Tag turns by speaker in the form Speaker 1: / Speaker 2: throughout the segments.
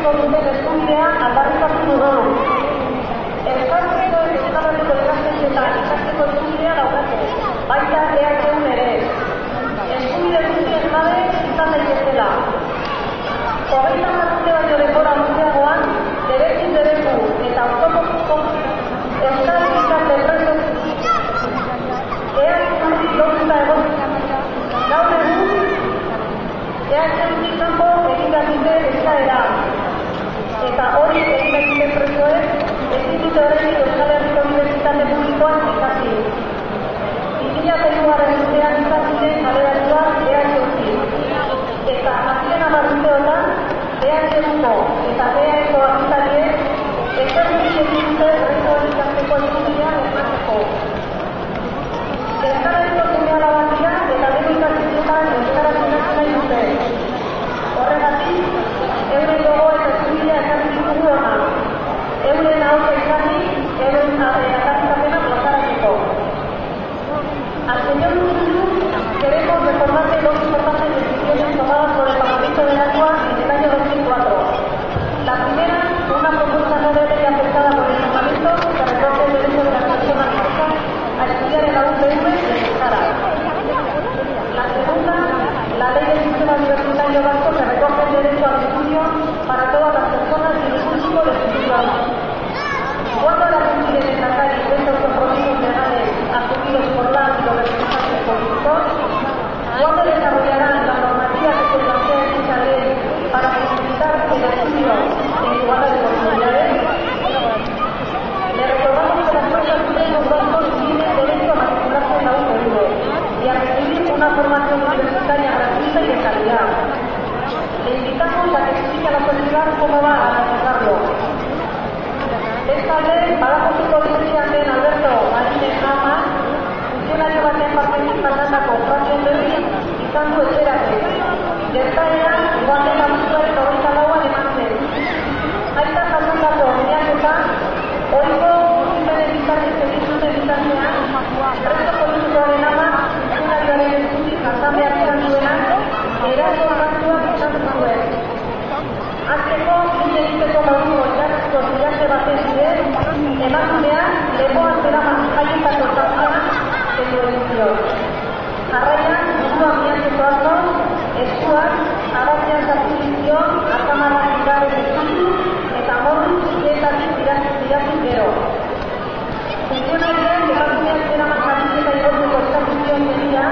Speaker 1: egiteko duten eskubidea aldarrikatu dugu. Euskadiko ikastetxeetan ikasteko eskubidea daukate, baita EHUn ere. Eskubide guztien gabe izan daitezela. 30 urte baino denbora luzeagoan, derekin dereku eta autonomiko Euskal Gizarte preso EHUn lotuta egon. Gaur egun, EHUtik kanpo egin behar dute eskaera. Eta hori egin behar duten presoek ezin dute oraindik Euskal Herriko Unibertsitate Publikoan ikasi. 2003 urtean izan ziren kaleratuak EHUtik. Eta azken 10 urteotan, EHUko eta EHUko agintariek ezerrik egin dute presoen ikasteko eskubidea bermatzeko. Euskal Herriko seme-alabak dira eta deno ikastetxeetan euskaraz ikasi nahi dute. Horregatik, euren gogo eta eskubidea ekarri ditugu hona. Euren aurka izani, euren akarrizapena plazaratzeko. Al señor Urkullu queremos recordarle dos importantes decisiones tomadas por el Parlamento de Aragua en el año 2004. La primera, una propuesta no de ley aceptada por el Parlamento que recoge el derecho de las personas vascas a estudiar en la UPV de Euskara. La segunda, la ley del sistema universitario vasco que recoge el derecho al estudio para todas las personas sin ningún tipo de exclusión. ¿Cuándo la cumplir en la calle estos compromisos legales asumidos por la y los representantes políticos? ¿Cuándo desarrollarán la normativa que se plantea en esta ley para facilitar el estudio en igualdad de oportunidades? Le recordamos que las personas de los vascos tienen derecho a matricularse en la UPV y a recibir una formación universitaria gratuita y de calidad. Le invitamos a que explique a la sociedad cómo va a realizarlo. Esta ley, badajozuko lizenziatzen Alberto Marínez Ama, funtzionario baten partetik pasatako fraseen berri izan du etxerate. Gertaera, joaten abuztuaren 24an eman zen. Aita jasotako miaketan, ohiko guztienen bitartez egin zuten bitartean, preso politikoaren ama, funtzionarioaren eskutik jasan behar izan duenak, eraso arrantzua izan zuen. Azteko, bide egiteko moduko irakazko zirate baten bidez, emakumean lepoan zeraman jaietako zazioan zendu edizio. Jarraian, burua miatzeko azo, eskuak, abatzean sartu dizion, atamarrak igaren eskutu, eta morru txikietatik irazu gero. Funtzionarien, emakumean zeraman jaietako igortzeko eskatu zion medida,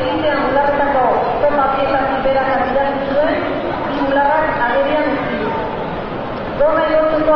Speaker 1: egitean bularretako topa piezak berak irazu zuen, bularrak agerian utzi. Goma igortzeko